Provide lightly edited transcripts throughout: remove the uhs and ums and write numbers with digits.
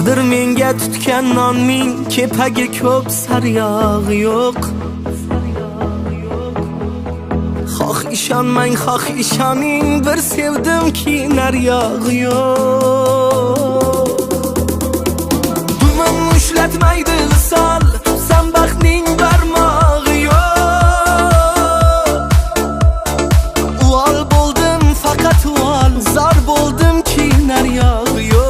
Taqdir menga tutgan nonning kepagi ko'p, saryog'i yo'q. Xoh ishonmang, xoh ishoning, bir sevdimki naryog'i yo'q. Dumim ushlatmaydi visol, tutsam baxtning barmog'i yo'q. Uvol bo'ldim faqat uvol, zor bo'ldimki naryog'i yo'q.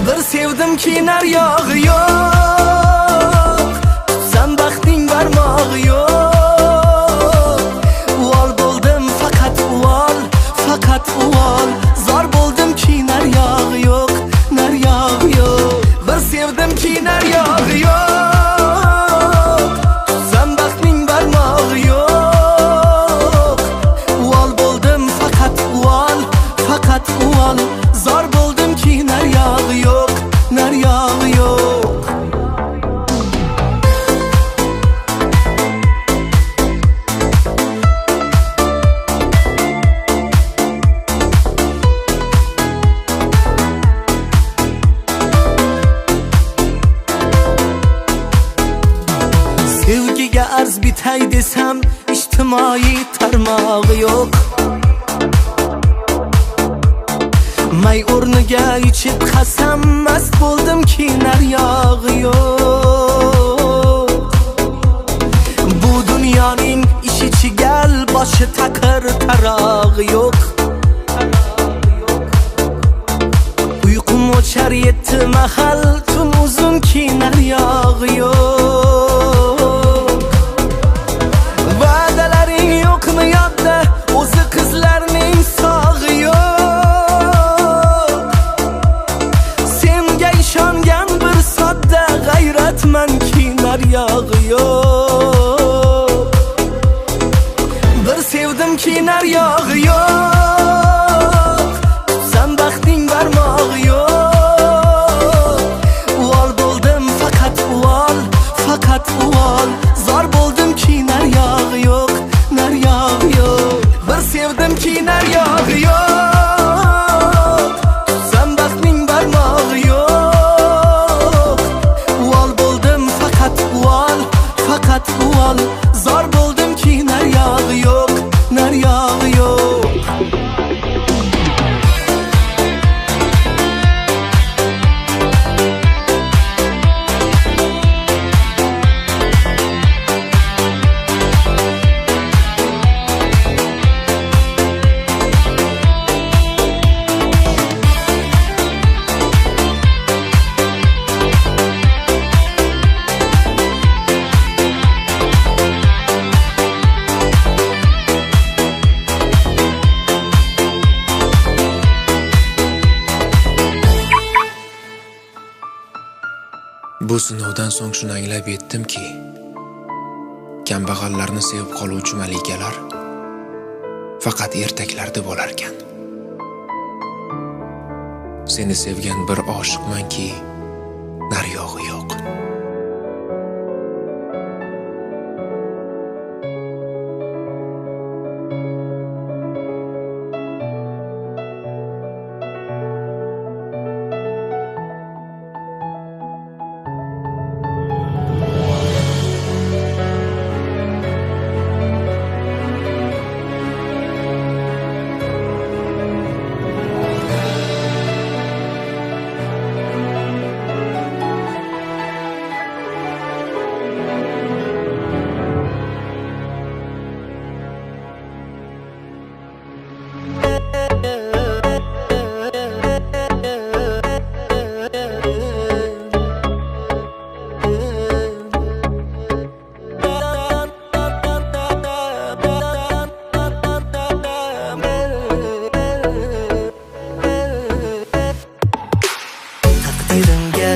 Bir sevdimki naryog'i yo'q, tutsam baxtning barmog'i yo'q. Uvol bo'ldim faqat uvol, faqat uvol, zor bo'ldimki naryog'i yo'q, naryog'i yo'q. Bir sevdimki naryog'i yo'q, tutsam baxtning barmog'i yo'q. Uvol bo'ldim faqat uvol, faqat uvol, zor bo'ldimki naryog'i yo'q, naryog'i yo'q. Sevgiga arz bitay desam, ijtimoiy tarmog'i yo'q. May o'rniga ichib qasam, mast bo'ldimki naryog'i yo'q. Bu dunyoning ishi chigal, boshi taqir, tarog'i yo'q. Uyqum o'char yetti mahal, tun uzunki naryog'i yo'q. Va'dalaring yo'qmi yodda, o'zi qizlarning sog'i yo'q. Senga ishongan bir sodda g'ayratmanki naryog'i yo'q. Bir sevdimki naryog'i yo'q, tutsam baxtning barmog'i yo'q. Uvol bo'ldim faqat uvol, faqat uvol, zor bo'ldimki naryog'i yo'q, naryog'i yo'q. Bir sevdimki naryog'i yo'q, tutsam baxtning barmog'i yo'q. Uvol bo'ldim faqat uvol, faqat uvol, zor bo'ldimki naryog'i yo'q, naryog'i yo'q. Bu sinovdan so'ng shuni anglab yetdimki, kambag'allarni sevib qoluvchi malikalar faqat ertaklarda bo'larkan. Seni sevgan bir oshiqmanki, naryog'i yo'q.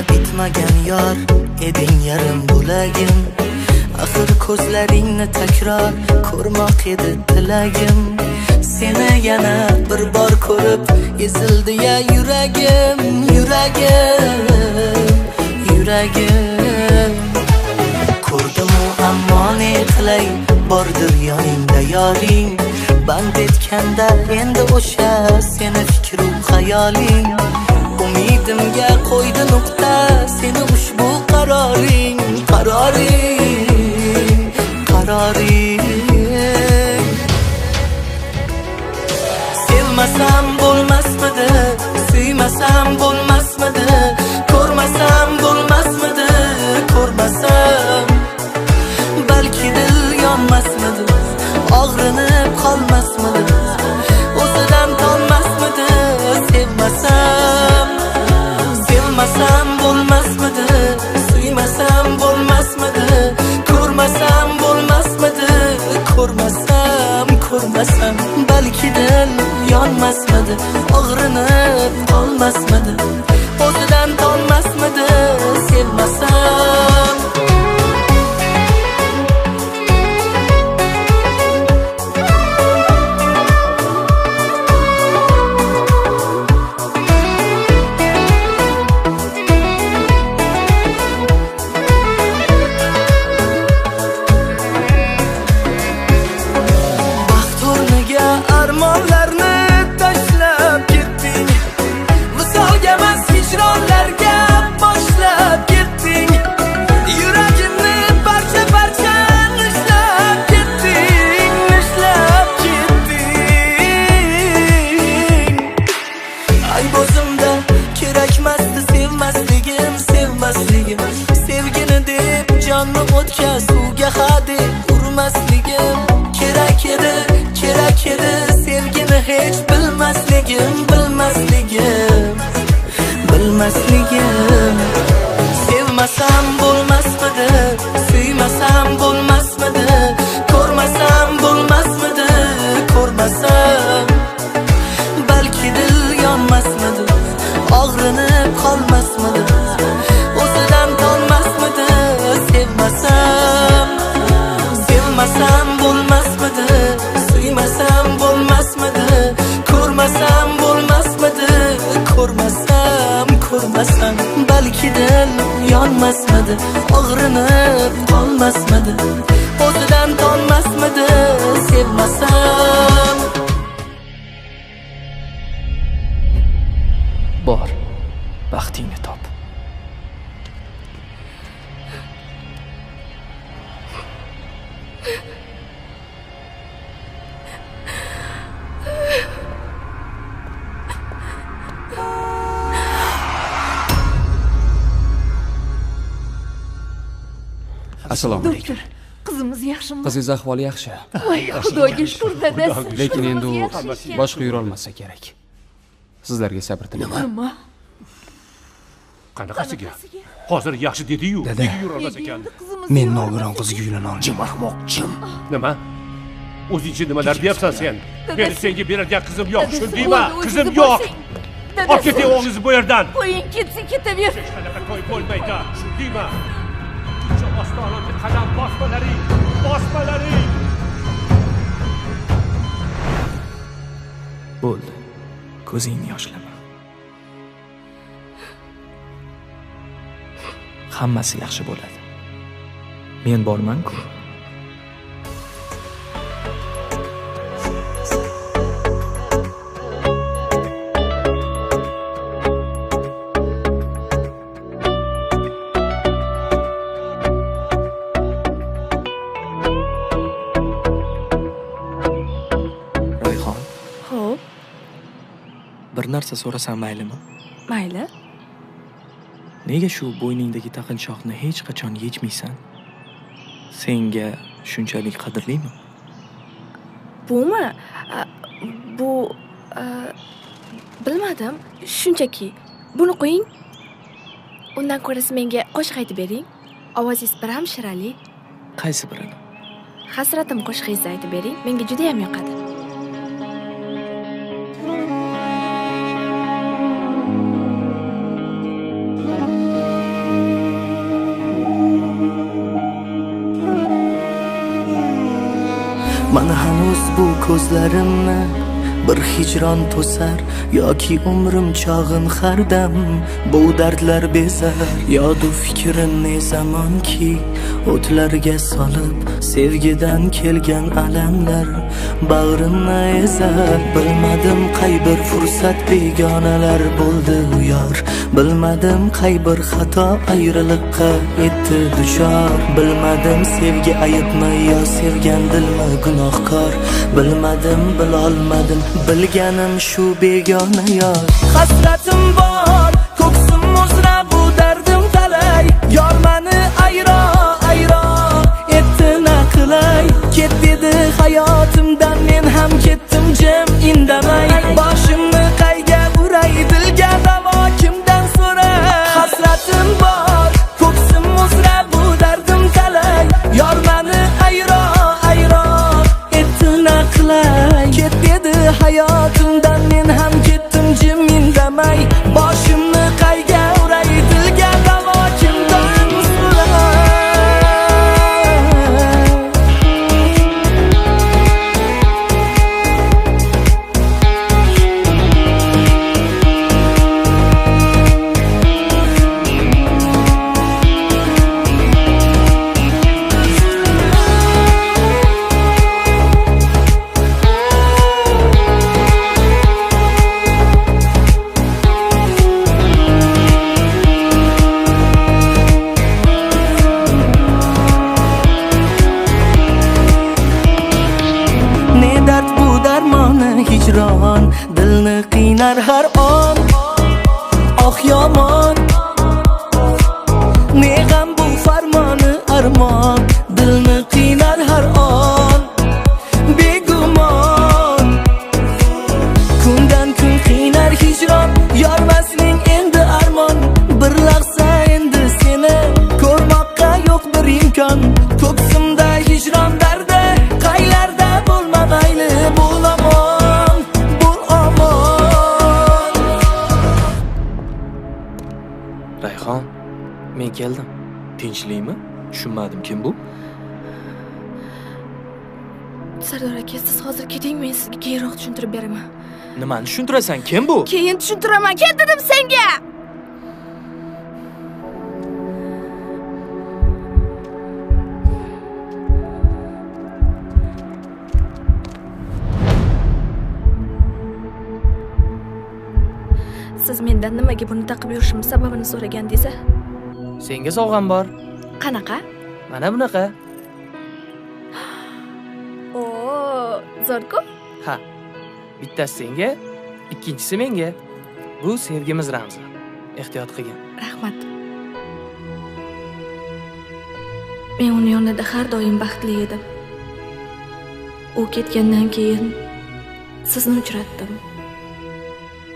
bitmagan yor eding yarim bo'lagim. Axir ko'zlaringni takror ko'rmoq edi tilagim. Seni yana bir bor ko'rib ezildi ya yuragim, yuragim, yuragim. Ko'rdim ammo ne qilay bordir yoningda yoring band etganda endi o'sha seni fikru xayoling umidimga qo'ydi nuqta seni ushbu qaroring sevmasam bo'lmasmidi suymasam bo'lmasmidi ko'rmasam bo'lmasmidi ko'rmasam balki dil yonmasmidi og'rinib qolmasmidi o'zidan tonmasmidi sevmasam bo'lmasmidi suymasam bo'lmasmidi ko'rmasam bo'lmasmidi ko'rmasam balki dil yonmasmidi og'rinib qolmasmidi o'zidan tonmasmidi sevmasam armonlarni tashlab ketding visolga emas hijronlarga boshlab ketding yuragimni parcha nishlab ketding ayb o'zimda kerakmasdi sevmasligim sevgini deb jonni o'tga suvga hadeb urmasligim kerak edi sevgini hech bilmasligim sevmasam bo'lmasmidi suymasam bo'lmasmidi ko'rmasam bo'lmasmidi ko'rmasam balki dil yonmasmidi og'rinib qolmasmidi o'zidan tonmasmidi sevmasam bo'lmasmidi suymasam bo'lmasmidi ko'rmasam bo'lmasmidi ko'rmasam balki dil yonmasmidi og'rinib qolmasmidi o'zidan tonmasmidi sevmasam bor baxtingni top assalomu alaykum. Qizimiz yaxshimi? Qizingiz ahvoli yaxshi. Voy, Xudoga shukr dadasi. Lekin endi u boshqa yura olmasa kerak. Sizlarga sabr tilayman. Nima? Qanaqasiga? Hozir yaxshi dedi-yu, nega yura olmas ekan? Men nogiron qizga uylana olmayman. Jim ahmoqchim. Nima? O'zingchi nimalar deyapsan sen? Men senga beradigan qizim yo'q, shundaymi? Qizim yo'q. Olib keting o'g'lingizni bu yerdan. Qo'ying ketsin, ketaver. Hech qanaqa qo'yib bo'lmaydi, shundaymi? Ostonamga qadam bosmalaring. Bo'ldi. Ko'zingni yoshlama. Hammasi yaxshi bo'ladi. Men borman-ku. Bir narsa so'rasam maylimi? Mayli. Nega shu bo'yningdagi taqinchoqni hech qachon yechmaysan? Senga shunchalik qadrlimi? Bumi? Bilmadim. Shunchaki. Buni qo'ying. Undan ko'ra menga qo'shiq aytib bering. Ovozingiz biram shirali. Qaysi birini? Hasratim qo'shig'ingizni aytib bering. Menga juda ham yoqadi. Mana hanuz bu ko'zlarimni bir hijron to'sar yoki umrim chog'in har dam bu dardlar bezar. Yodu fikrim ne zamonki o'tlarga solib sevgidan kelgan alamlar bag'rimni ezar. Bilmadim qay bir fursat begonalar bo'ldi u yor, bilmadim qay bir xato ayriliqqa etdi duchor. Bilmadim sevgi ayibmi yo sevgan dilmi gunohkor. Bilmadim bilolmadim bilganim shu begona yor. Hasratim bor ko'ksim uzra bu dardim talay. Yor mani ayro ayro etdi na qilay. Ket dedi hayotimdan men ham ketdim jim indamay. Boshimni qayga uray dilga davo kimdan so'ray. Hasratim bor ko'ksim uzra bu dardim talay. Yor mani ayro ayro etdi na qilay. Ket dedi hayotimdan men ham ketdim jim indamay. Boshimni qayga uray dilga davo kimdan so'ray. Ne dard bu darmoni hijron, dilni qiynar har on. Oh yomon, ne g'am bu farmoni armon, dilni qiynar har on. Begumon, kundan kun qiynar hijron, yormasning endi armon. Bir lahza endi seni ko'rmoqqa yo'q bir imkon. Ko'ksimda hijron dardi qaylarda bo'lma mayli bo'l omon, bo'l omon. Rayhon, men keldim. Tinchlikmi? Tushunmadim, kim bu? Sardor aka, siz hozir keting, men sizga keyinroq tushuntirib beraman. Nimani tushuntirasan? Kim bu? Keyin tushuntiraman, ket dedim senga. Siz mendan nimaga buni taqib yurishim sababini so'ragandingiz-a? Senga sovg'am bor. Qanaqa? Mana bunaqa. Oo, zo'r-ku. Ha. Bittasi senga, ikkinchisi menga. Bu sevgimiz ramzi. Ehtiyot qilgin. Rahmat. Men uni yonida har doim baxtli edim. U ketgandan keyin sizni uchratdim.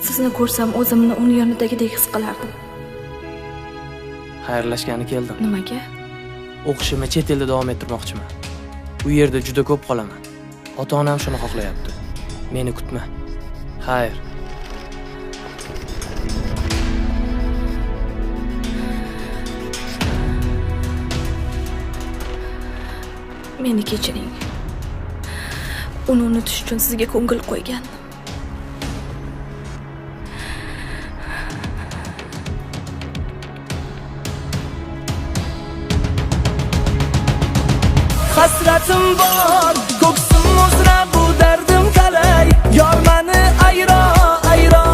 Sizni ko'rsam o'zimni uni yonidagidek his qilardim. Xayrlashgani keldim. Nimaga? O'qishimni chet elda davom ettirmoqchiman. U yerda juda ko'p qolaman. Ota-onam shuni xohlayapti. Meni kutma. Xayr. Meni kechiring. Uni unutish uchun sizga ko'ngil qo'ygan. Hasratim bor ko'ksim uzra bu dardim talay. Yor mani ayro ayro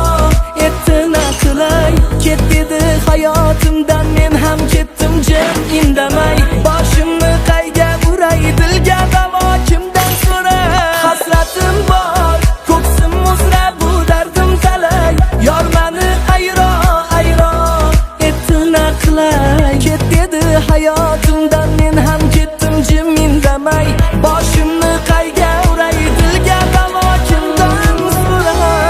etdi na qilay. Ket dedi hayotimdan men ham ketdim jim indamay. Boshimni qayga uray dilga davo kimdan so'ray. Hasratim bor ko'ksim uzra bu dardim talay. Yor mani ayro ayro etdi na qilay. Ket dedi hayotimdan men ham ketdim jim indamay. Boshimni qayga uray dilga davo kimdan so'ray.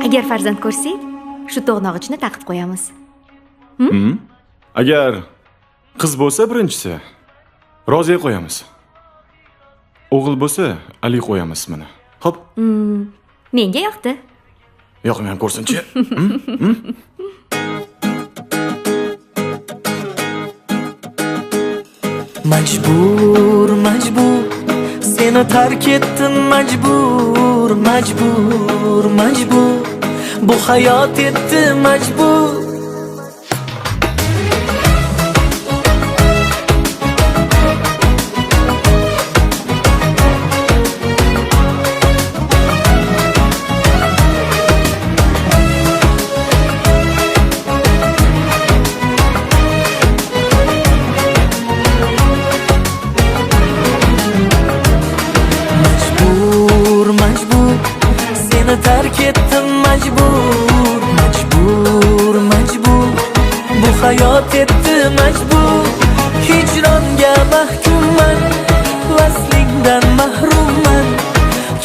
Agar farzand ko'rsak, shu to'g'nog'ichni taqib qo'yamiz. Agar qiz bo'lsa birinchisi roziga qo'yamiz. O'g'il bo'lsa, Ali qo'yamiz ismini. Xo'p, Menga yoqdi. yoqmay ko'rsin-chi. Majbur, majbur seni tark etdim majbur, majbur, majbur bu hayot etdi majbur. Terk ettim majbur, majbur, majbur bu hayot etdi majbur. Hicronga mahkumman, vaslingdan mahrumman,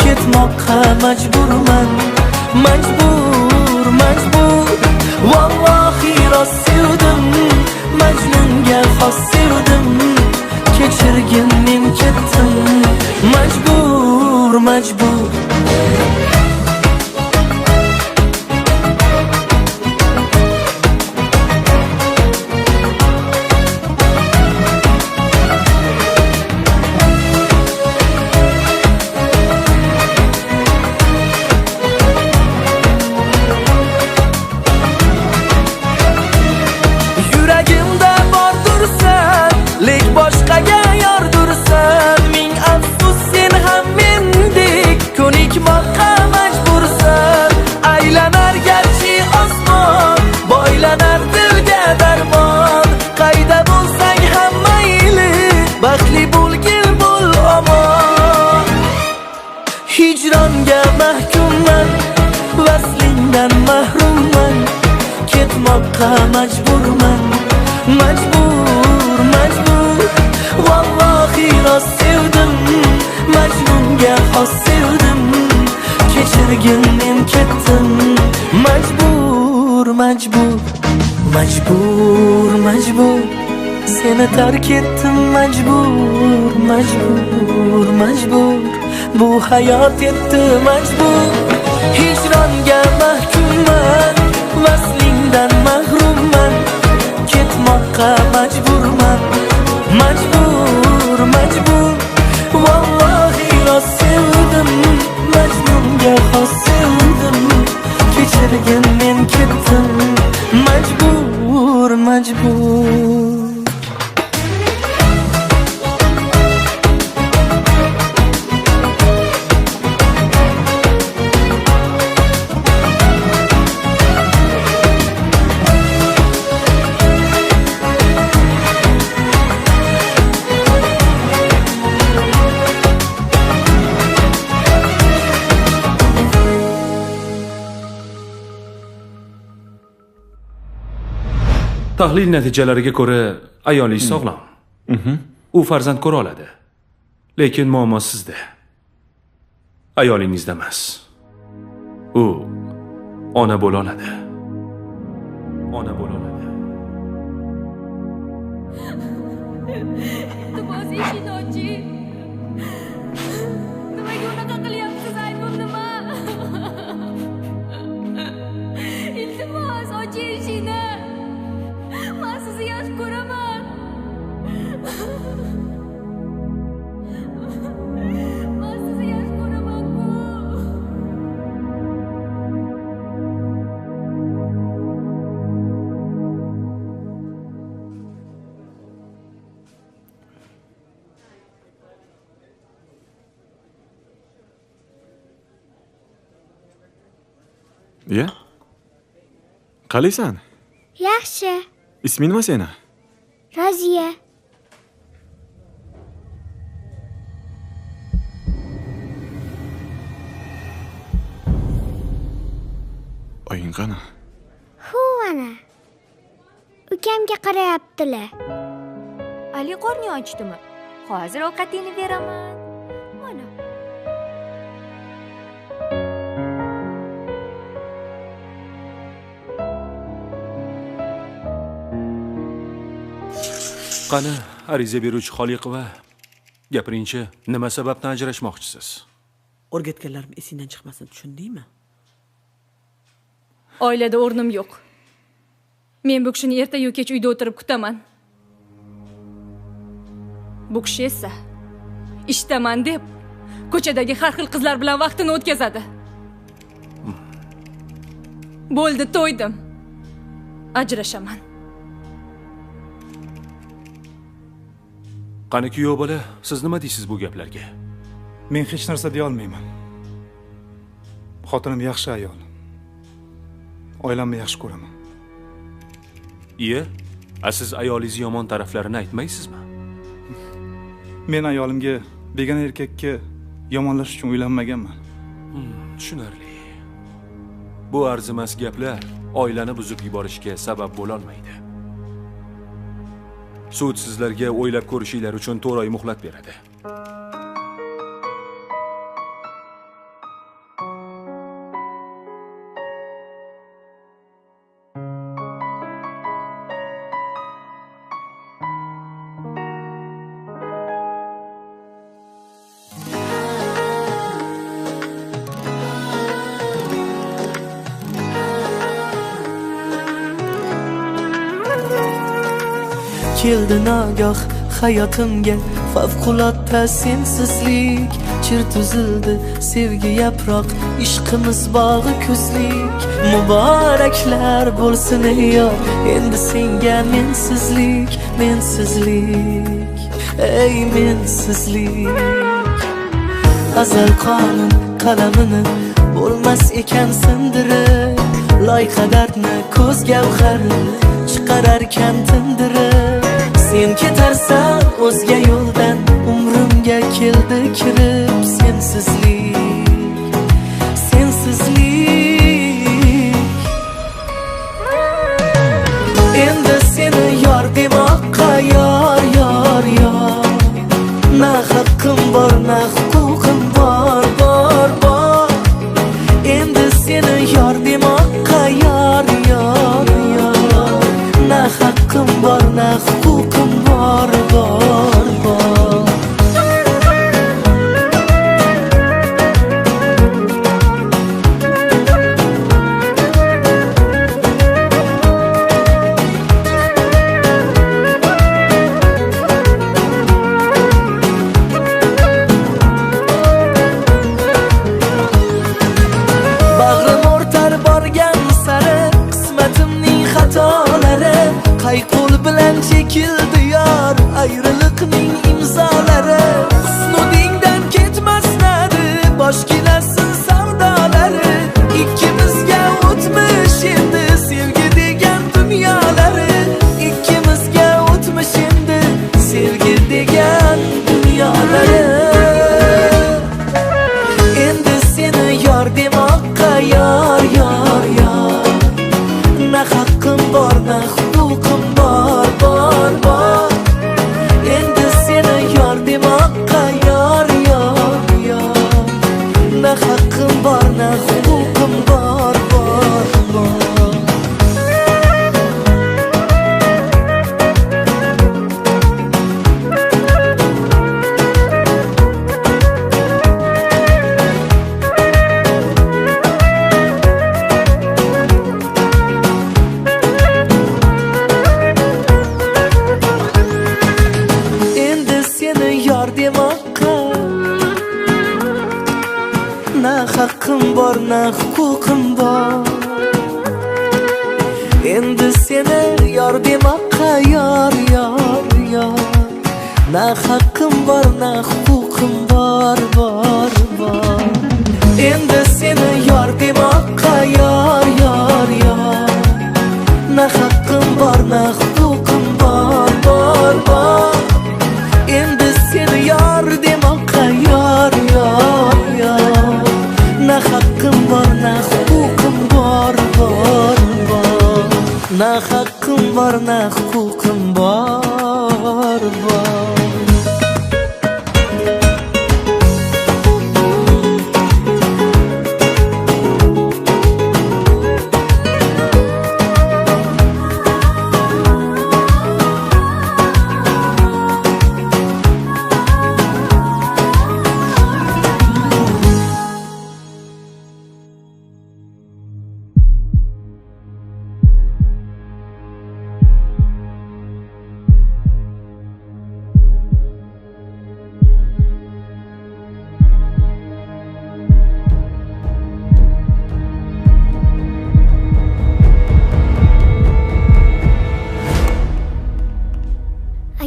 ketmoqqa majburman, majbur, majbur. Vallohi rost sevdim, Majnunga xos sevdim, kechirgin men ketdim, majbur, majbur. Hicronga mahkumman, vaslingdan mahrumman, ketmoqqa majburman, majbur, majbur. Vallohi rost sevdim, Majnunga xos sevdim, kechirgin men ketdim, majbur, majbur, majbur, majbur seni tark etdim majbur, majbur, majbur bu hayot etdi majbur. Hicronga mahkumman, vaslingdan mahrumman, ketmoqqa majburman, majbur, majbur. Vallohi rost sevdim, Majnunga xos sevdim, kechirgin men ketdim, majbur, majbur. Tahlil natijalariga ko'ra ayolingiz sog'lom. U farzand ko'ra oladi. Lekin muammo sizda. Ayolingizda emas. U ona bo'la oladi. Ona bo'la oladi. Iltimos eshikni oching. Nimaga unaqa qilyapsiz? Aybim nima? Iltimos oching eshikni. Men sizni yaxshi ko'raman. Men sizni yaxshi ko'raman-ku. Ya? Qalaysan? Yaxshi. Isming nima seni? Raziya. Oying qani? Ana. Ukamga qarayaptilar. Ali qorni ochdimi? Hozir ovqatingni beraman. Mana. Qani, ariza beruvchi Xoliqova. Gapiringchi, nima sababdan ajrashmoqchisiz? O'rgatganlarim esingdan chiqmasin, tushundingmi? Oilada o'rnim yo'q. Men bu kishini erta-yu kech uyda o'tirib kutaman. Bu kishi esa ishdaman deb ko'chadagi har xil qizlar bilan vaqtini o'tkazadi. Bo'ldi, to'ydim. Ajrashaman. Qani kuyov bola, siz nima deysiz bu gaplarga? Men hech narsa deya olmayman. Xotinim yaxshi ayol. Oilamni yaxshi ko'raman. Iye, siz ayolingiz yomon taraflarini aytmaysizmi? Men ayolimga begona erkakka yomonlash uchun uylanmaganman. Tushunarli. Bu arzimas gaplar oilani buzib yuborishga sabab bo'la olmaydi. Sud sizlarga o'ylab ko'rishinglar uchun 4 oy muhlat beradi. Keldi nagah hayotimga favqulodda sensizlik, chir tuzildi sevgi yaproq, ishqimiz bog'i kuzlik. Muboraklar bo'lsin ey yor, endi senga mensizlik, mensizlik, ey mensizlik. Azal qonun qalamini bo'lmas ekan sindirib, loyqa dardni ko'z gavhari chiqararkan tindirib. Sen ketarsan o'zga yo'ldan, umrimga keldi kirib sensizlik, sensizlik. Endi seni yor demoqqa yor, yor, yor. Na haqqim bor, na huquqim bor, bor, bor. Endi seni yor demoqqa yor, yor, yor. Na haqqim bor, na huquqim bor, bor, bor. Bag'rim o'rtar borgan sari qismatimning xatolari, qay qo'l bilan chekildi yor ayriliqning imzolari. Husnudingdan ketmas nari, bosh kelasin savdolari. Ikkimizga o'tmish endi sevgi degan dunyolari. Ikkimizga o'tmish endi sevgi degan dunyolari. Endi seni yor demoqqa yor, yor, yor. Na haqqim bor, na huquqim bor, bor, bor. Endi seni yor demoqqa yor, yor, yor. Na haqqim bor, na huquqim bor, bor, bor. Endi seni yor demoqqa na haqqim bor, na huquqim bor. Endi seni yor demoqqa yor, yor, yor. Na haqqim bor, na huquqim bor, bor, bor. Endi seni yor demoqqa yor, yor, yor. Na haqqim bor, na huquqim bor, bor, bor. Endi seni yor demoqqa yor, yor, yor. Na haqqim bor, na huquqim bor, bor, bor. Na haqqim bor, na huquqim bor, bor.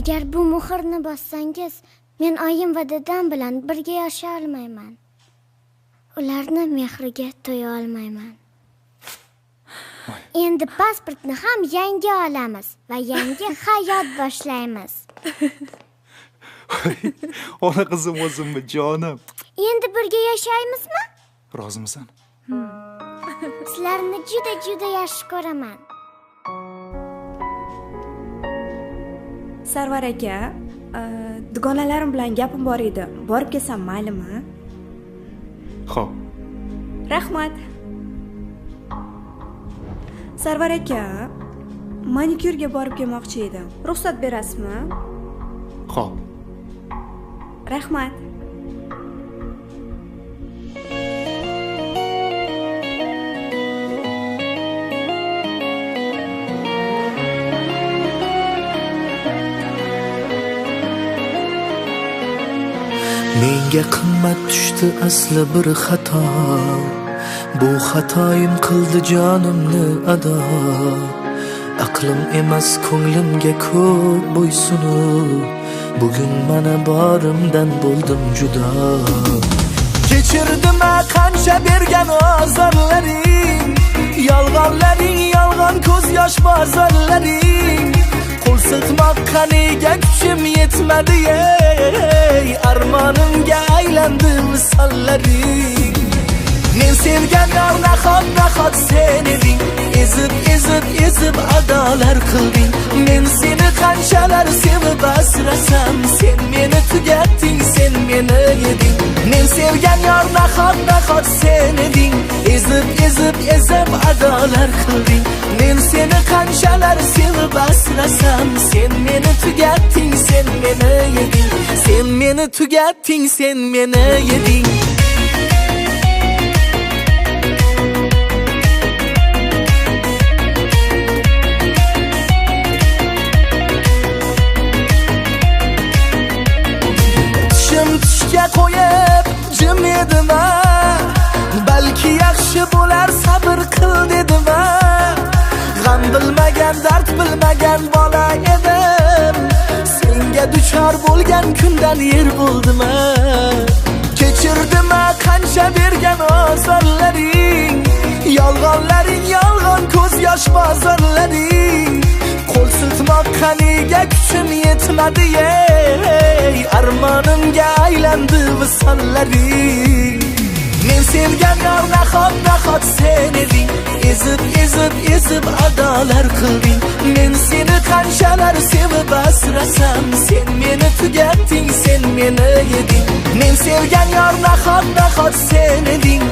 Agar bu muhrni bossangiz, men oyim va dadam bilan birga yashay olmayman. Ularni mehriga to'ya olmayman. Endi pasportni ham yangi olamiz va yangi hayot boshlaymiz. Ona qizim o'zimmi, jonim. Endi birga yashaymizmi? Rozimisan? Sizlarni juda yaxshi ko'raman. Sarvar aka, dugonalarim bilan gapim bor edi. Borib kelsam maylimi? Xo'p. Rahmat. Sarvar aka, manikyurga borib kelmoqchi edim. Ruxsat berasizmi? Xo'p. Rahmat. Menga qimmat tushdi asli bir xato. Bu xatoyim qildi jonimni ado. Aqlim emas ko'nglimga ko'p bo'ysunib, bugun mana borimdan bo'ldim judo. Kechirdim qancha bergan ozorlaring, yolg'onlaring, yolg'on ko'z yosh bozorlaring. Qo'l siltmoqqa nega kuchim yetmadi ey, armonimga aylandi misollaring. Men sevgan yor nahot sen eding, ezib adolar qilding. Men seni qanchalar sevib asrasam, sen meni tugatding, sen meni yeding. Men sevgan yor nahot sen eding, ezib adolar qilding. Men seni qanchalar sevib asrasam, sen meni tugatding, sen meni yeding. Sen meni tugatding, sen meni yeding. Tushga qo'yib jim edim, balki yaxshi bo'lar sabr qil dedim. G'am bilmagan, dard bilmagan bola edim. Senga duchor bo'lgan kundan yer bo'ldim. Kechirdim qancha bergan ozorlaring, yolg'onlaring, yolg'on ko'z yosh bozorlaring. Qo'l siltmoqqa nega kuchim yetmadi ey, armonimga aylandi visollaring. Men sevgan yor nahot sen eding, ezib adolar qilding. Men seni qanchalar sevib asrasam, sen meni tugatding, sen meni yeding. Men sevgan yor nahot sen eding,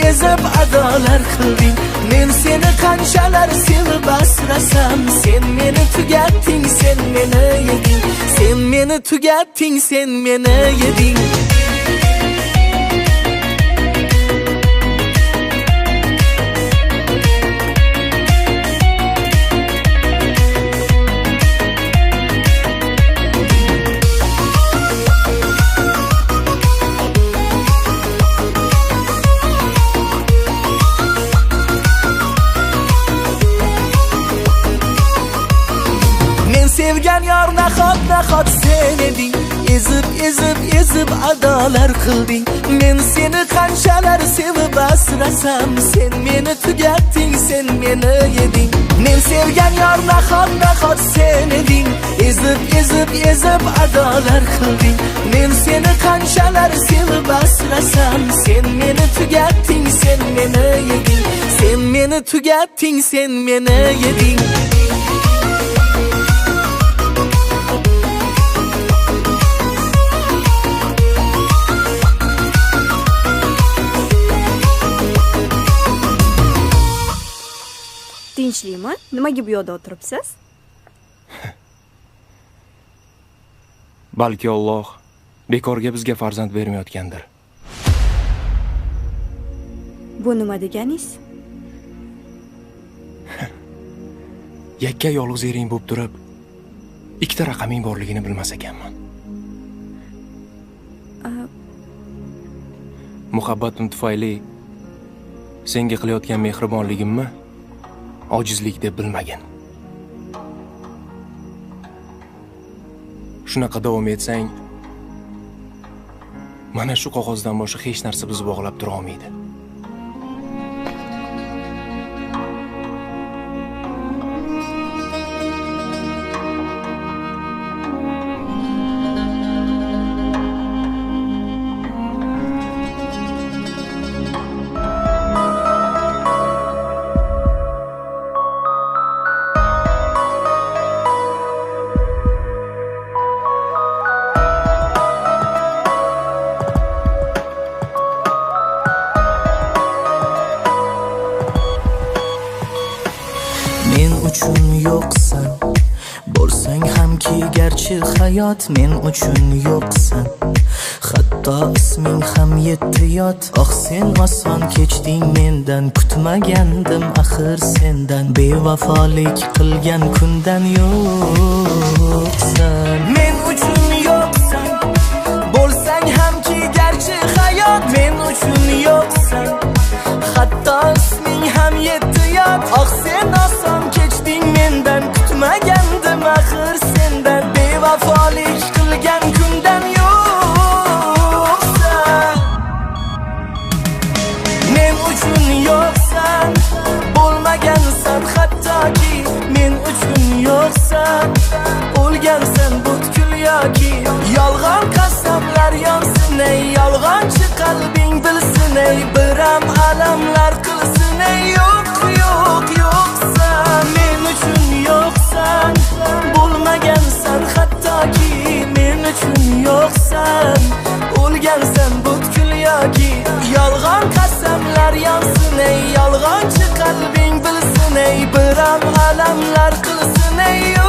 ezib adolar qilding. Men seni qanchalar sevib asrasam, sen meni tugatding, sen meni yeding. Sen meni tugatding, sen meni yeding. Sevgan yor nahot sen eding, ezib adolar qilding. Men seni qanchalar sevib asrasam, sen meni tugatding, sen meni yeding. Men sevgan yor nahot sen eding, ezib adolar qilding. Men seni qanchalar sevib asrasam, sen meni tugatding, sen meni yeding. Sen meni tugatding, sen meni yeding. Tinchlikmi? Nimaga bu yoqda o'tiribsiz? Balki Alloh bekorga bizga farzand bermayotgandir. Bu nima deganingiz? Yakka yolg'iz ering bo'lib turib, ikkita raqaming borligini bilmas ekanman. Muhabbatim tufayli senga qilayotgan mehribonligimni ojizlik deb bilmagan. Shunaqa davom etsang, mana shu qog'ozdan boshqa hech narsa bizni bog'lab tura olmaydi. Men uchun yo'qsan, bo'lsang hamki garchi hayot men uchun yo'qsan. Hatto isming ham yetti yot. Oh sen oson kechding mendan, kutmagandim axir sendan. Bevafolik qilgan kundan yo'qsan. Men uchun yo'qsan, bo'lsang hamki garchi hayot men uchun yo'qsan. Hatto isming ham yetti yot. Oh sen oson kechding mendan, kutmagandim axir sendan. Bevafolik qilgan kundan yo'qsan. Men uchun yo'qsan, bo'lmagansan hattoki. Men uchun yo'qsan, o'lgansan butkul yoki. Yolg'on qasamlar yonsin ey, yolg'onchi qalbing bilsin ey. Biram alamlar qilsin ey. Yo'q yo'q yo'qsan. Men uchun yo'qsan, bo'lmagansan hattoki. Men uchun yo'qsan, o'lgansan butkul yoki. Yolg'on qasamlar yonsin ey, yolg'onchi qalbing bilsin ey. Biram alamlar qilsin ey. Yo'qsan.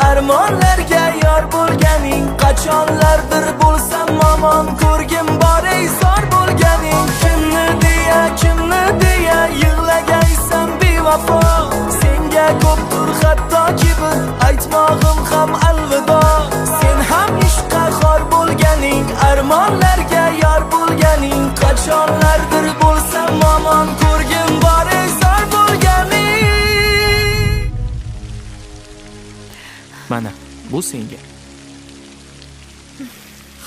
Armonlarga yor bo'lganing, qachonlardir bo'lsam momon ko'rgim bor ey zor bo'lganing. Kimni deya yig'lagaysan bevafo. Senga ko'pdir hattoki bir aytmog'im ham alvido. Sen ham ishqa xor bo'lganing, armonlarga yor bo'lganing, qachonlardir bo'lsam momon ko'rgim bor ey zor bo'lganing. Mana, bu senga.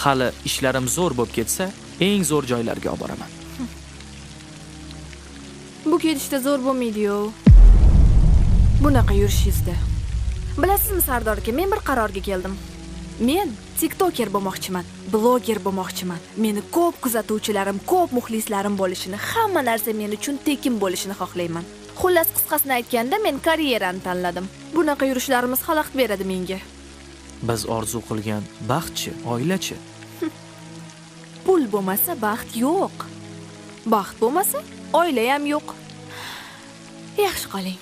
Hali ishlarim zo'r bo'lib ketsa, eng zo'r joylarga olib boraman. Bu ketishda zo'r bo'lmaydi-yu. Bunaqa yurishingizda. Bilasizmi Sardor aka, men bir qarorga keldim. Men TikToker bo'lmoqchiman, bloger bo'lmoqchiman. Meni ko'p kuzatuvchilarim, ko'p muxlislarim bo'lishini, hamma narsa men uchun tekin bo'lishini xohlayman. Xullas qisqasini aytganda, men karyerani tanladim. Bunaqa yurishlarimiz xalaqit beradi menga. Biz orzu qilgan baxtchi, oilachi. Pul bo'lmasa baxt yo'q. Baxt bo'lmasa oila ham yo'q. Yaxshi qoling.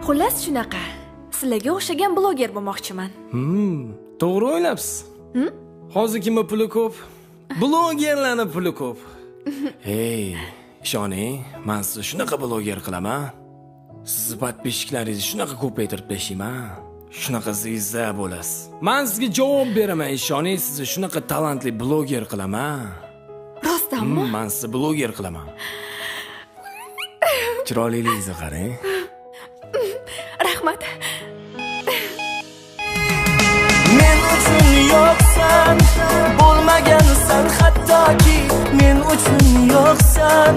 Xullas shunaqa. Sizlarga o'xshagan bloger bo'lmoqchiman. To'g'ri o'ylabsiz. Hozir kimning puli ko'p? Blogerlarning puli ko'p. Hey, ishoning, men sizni shunaqa bloger qilaman. Sizni podpischiklaringizni shunaqa ko'paytirib tashlayman. Shunaqa zizza bo'lasiz. Men sizga javob beraman, ishoning, sizni shunaqa talantli bloger qilaman. Rostdanmi? Men sizni bloger qilaman. Chiroyligingizni qarang. Rahmat. Men uchun yo'qsan, bo'lmagansan hattoki. Men uchun yo'qsan,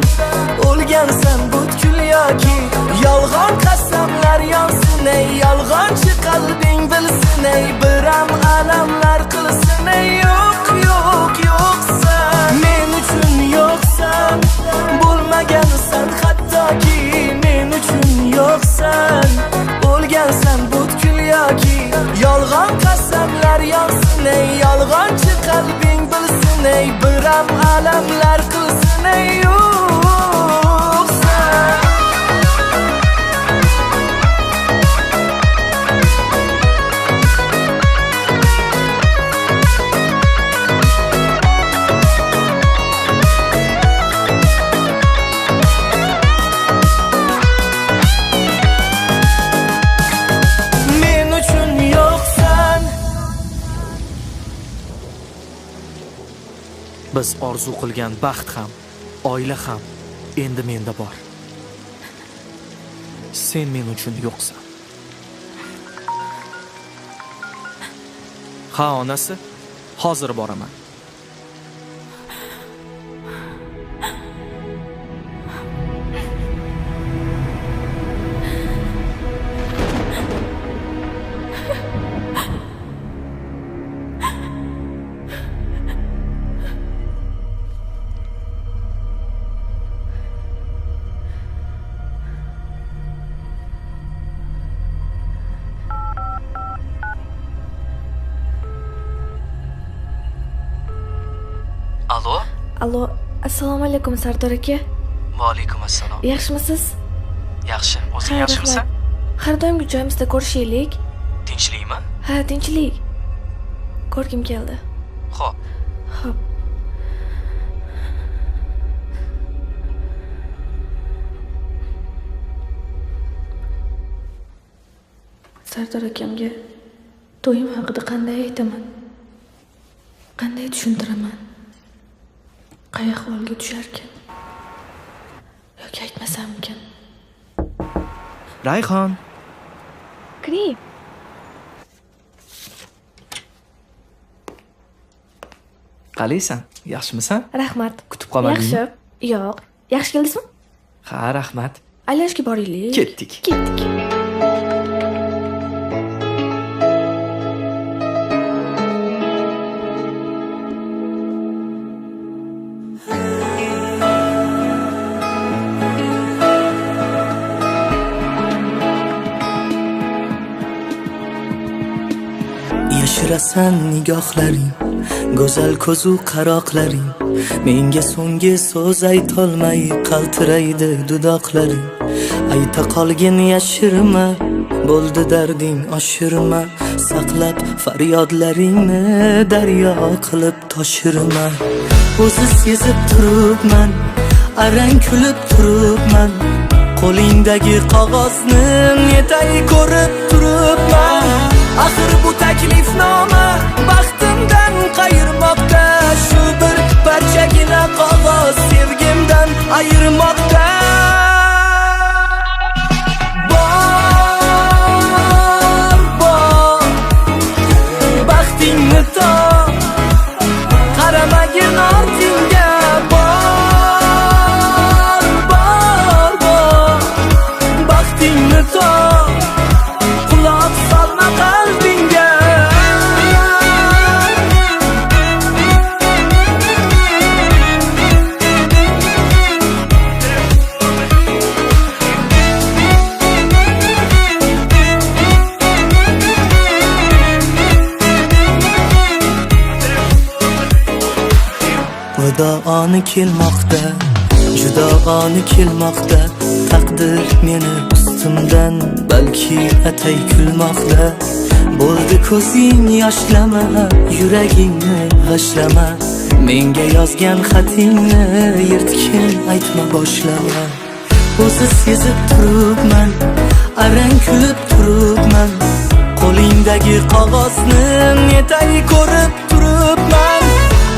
o'lgansan butkul yoki. Yolg'on qasamlar yonsin ey, yolg'onchi qalbing bilsin ey. Biram alamlar qilsin ey. Yo'q yo'q yo'qsan. Men uchun yo'qsan, bo'lmagansan hattoki. Men uchun yo'qsan, o'lgansan butkul yoki. Yolg'on qasamlar yonsin ey, yolg'onchi qalbing bilsin ey biram alamlar qilsin ey yo'qsa men uchun yo'qsan. Biz orzu qilgan baxt ham, oila ham endi menda bor. Sen men uchun yo'qsan. Ha, onasi, hozir boraman. Alo? Allo, assalomu alaykum Sardor aka. Va alaykum assalom. Yaxshimisiz? Yaxshi. O'zing yaxshimisan? Har doimgi joyimizda ko'rishaylik. Tinchlikmi? Ha, tinchlik. Ko'rgim keldi. Xo'p. Xo'p. Sardor akamga to'yim haqida qanday aytaman? Qanday tushuntiraman? Qay ahvolga tusharkan? Yoki aytmasammikan? Rayhon. Kiring. Qalaysan? Yaxshimisan? Rahmat. Kutib qolmadingmi? Yaxshi. Yo'q. Yaxshi keldingizmi? Ha, rahmat. Aylashga boraylik. Ketdik. Ketdik. Yashirasan nigohlaring, go'zal ko'zu qaroqlaring, menga so'nggi so'z aytolmay qaltiraydi dudoqlaring. Ayta qolgin yashirma, bo'ldi darding oshirma, saqlab faryodlaringni daryo qilib toshirma. O'zi sezib turibman, arang kulib turibman, qo'lingdagi qog'ozni netay ko'rib turibman. Axir bu taklifnoma baxtimdan qayirmoqda, shu bir parchagina qog'oz sevgimdan ayirmoqda. Bor, baxtingni top, qaramagin ortingga. Bor, baxtingni top, quloq solma qalbingga. Vido oni kelmoqda, judo oni kelmoqda, taqdir meni ustimdan balki atay kulmoqda. Bo'ldi ko'zing yoshlama, yuragingni g'ashlama, menga yozgan xatingni yirtgin aytma boshlama. O'zi sezib turibman, arang kulib turibman, qo'lingdagi qog'ozni netay ko'rib turibman.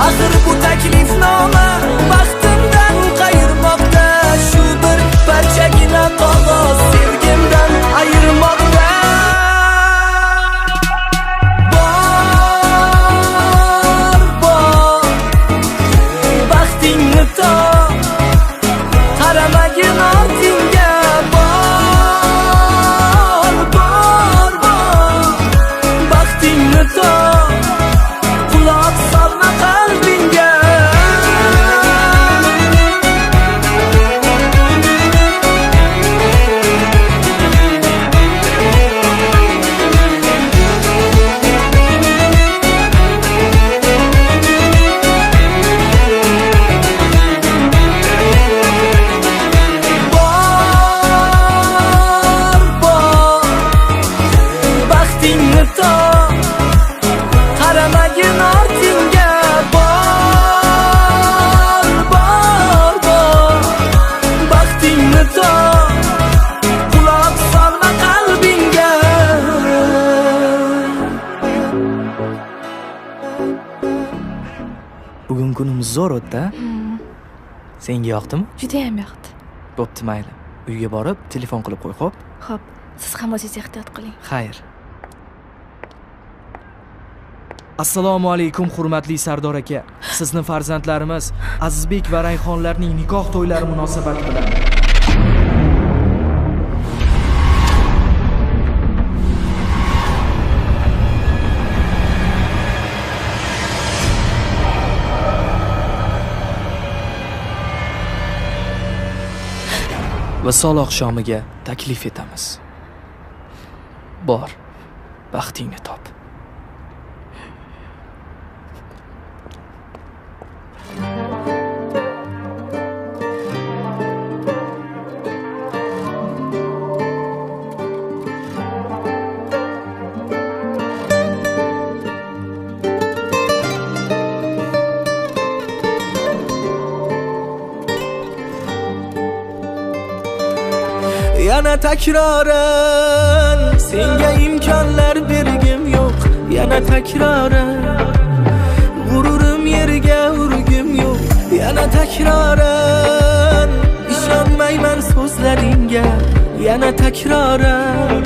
Axir bu taklifnoma baxtimdan qayirmoqda, shu bir parchagina qog'oz sevgimdan ayirmoqda. Bor, baxtingni top, qaramagin ortingga. Bor, baxtingni top, kunimiz zo'r o'tdi. Senga yoqdimi? Juda ham yoqdi. Bo'pti, mayli. Uyga borib telefon qilib qo'y, xo'p? Xo'p, siz ham o'zingiz ehtiyot qiling. Xayr. Assalomu alaykum, hurmatli Sardor aka. Sizni farzandlarimiz Azizbek va Rayhonlarning nikoh to'ylari munosabati bilan visol oqshomiga taklif etamiz. Bor, baxtingni top. Yana takroran senga imkonlar bergim yo'q. Yana takroran g'ururim yerga urgim yo'q. Yana takroran ishonmayman so'zlaringga. Yana takroran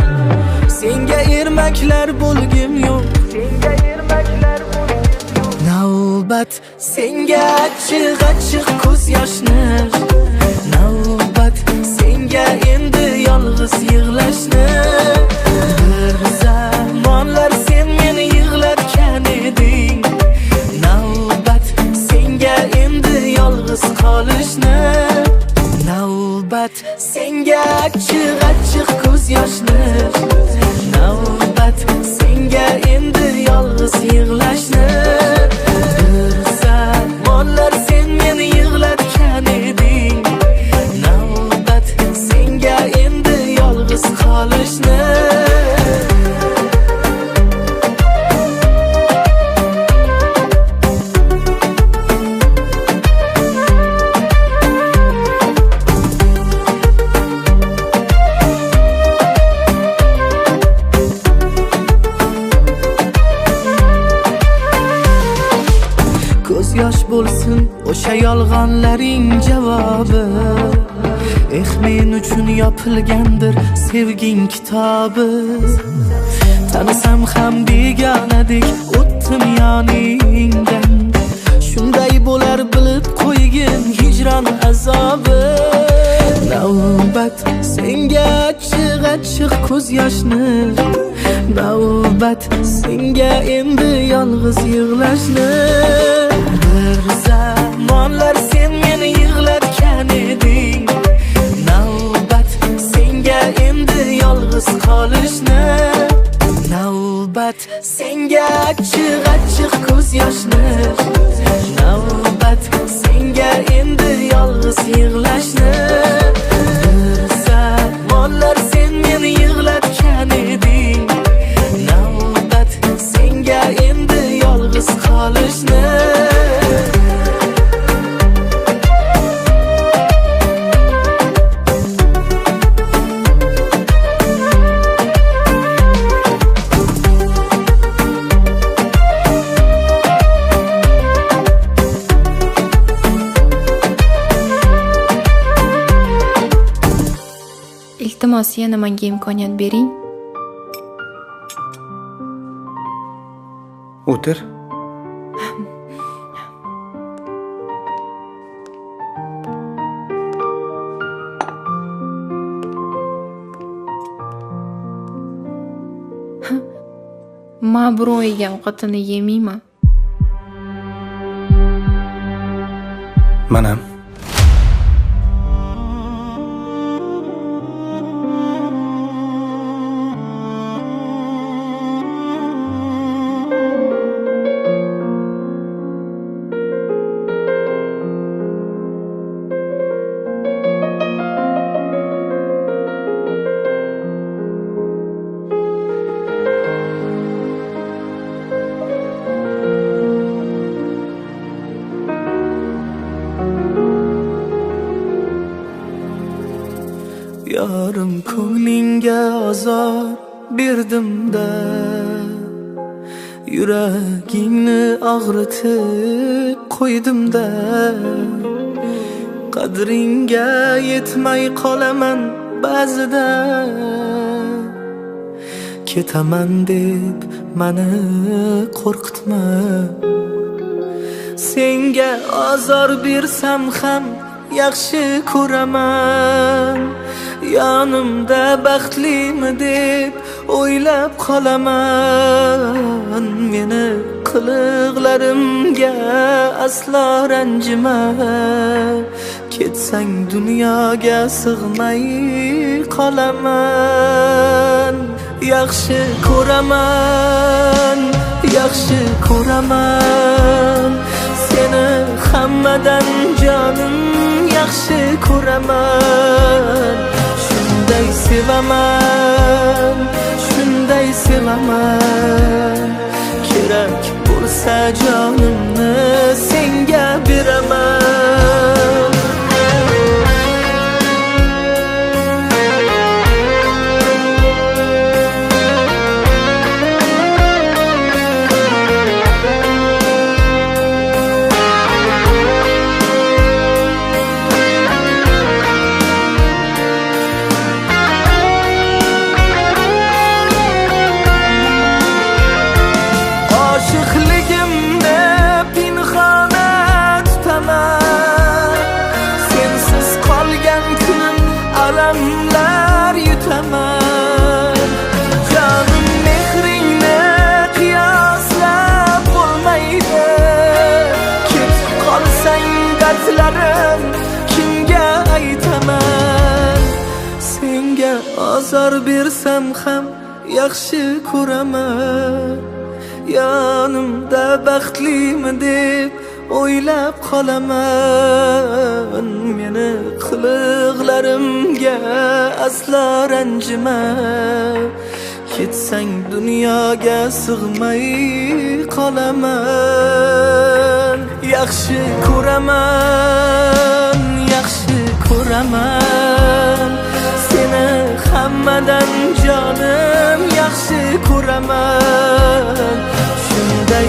senga ermaklar bo'lgim yo'q. Navbat senga achchiq ko'z yoshni. Navbat senga endi yolg'iz yig'lashni. Bir zamonlar sen meni yig'latgan eding. Navbat senga endi yolg'iz qolishni. Navbat senga achchiq ko'z yoshni. Navbat senga endi yolg'iz yig'lashni. Bir zamonlar sen meni yig'latgan eding. Navbat senga endi yolg'iz qolishni. Ko'z yosh bo'lsin o'sha yolg'onlaring javobi. Men uchun yopilgandir sevging kitobi. Tanısam ham begonadek o'tdim yoningdan. Shunday bo'lar bilib qo'ygin hijron azobi. Navbat senga achchiq ko'z yoshni. Navbat senga endi yolg'iz yig'lashni. Bir zamonlar sen meni yig'latgan eding. Navbat senga endi yolg'iz qolishni. Navbat senga achchiq ko'z yoshni. Navbat senga endi yolg'iz yig'lashni. Bir zamonlar sen meni yig'latgan eding. Navbat senga endi yolg'iz qolishni. Iltimos yana menga imkoniyat bering. O'tir. Ma biroq yegan ovqatini yemayman. Manam. Yorim ko'nglingga azor berdim-da. Yuragingni og'ritib qo'ydim-da, qadringga yetmay qolaman ba'zida. Ketaman deb meni qo'rqitma, senga azor bersam ham yaxshi ko'raman. Yonimda baxtlimi deb o'ylab qolaman. Meni qiliqlarimga aslo ranjima, ketsang dunyoga sig'may qolaman. Yaxshi ko'raman, yaxshi ko'raman, seni hammadan jonim yaxshi ko'raman. Shunday sevaman, shunday sevaman, kerak bo'lsa jonimni senga beraman. Alamlar yutaman, canım mehringni qiyoslab bo'lmaydi. Ketib qolsang dardlarim kimga aytaman? Senga azor bersam ham yaxshi ko'raman. Yonimda baxtlimi deb o'ylab qolaman. Meni qiliqlarimga aslo ranjima, ketsang dunyoga sig'may qolaman. Yaxshi ko'raman, yaxshi ko'raman, seni hammadan jonim yaxshi ko'raman. Shunday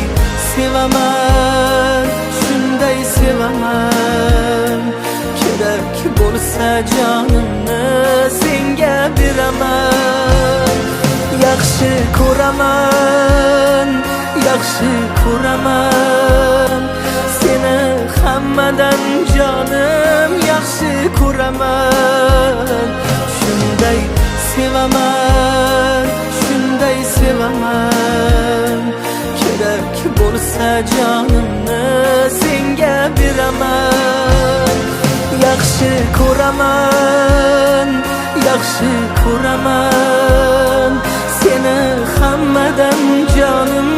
sevaman, shunday sevaman, kerak bo'lsa jonimni senga beraman. Yaxshi ko'raman, yaxshi ko'raman, seni hammadan jonim yaxshi ko'raman. Shunday sevaman, shunday sevaman, kerak bo'lsa jonimni senga beraman. Yaxshi ko'raman, yaxshi ko'raman, seni hammadan jonim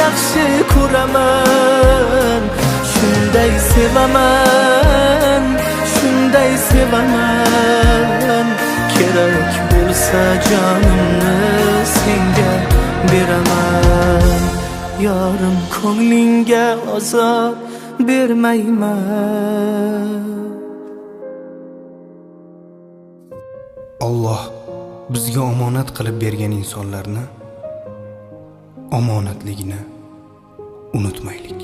yaxshi ko'raman. Shunday sevaman, shunday sevaman, kerak bo'lsa jonimni senga beraman. Yorim ko'nglingga azob bermayman. Alloh bizga omonat qilib bergan insonlarni omonatligini unutmaylik.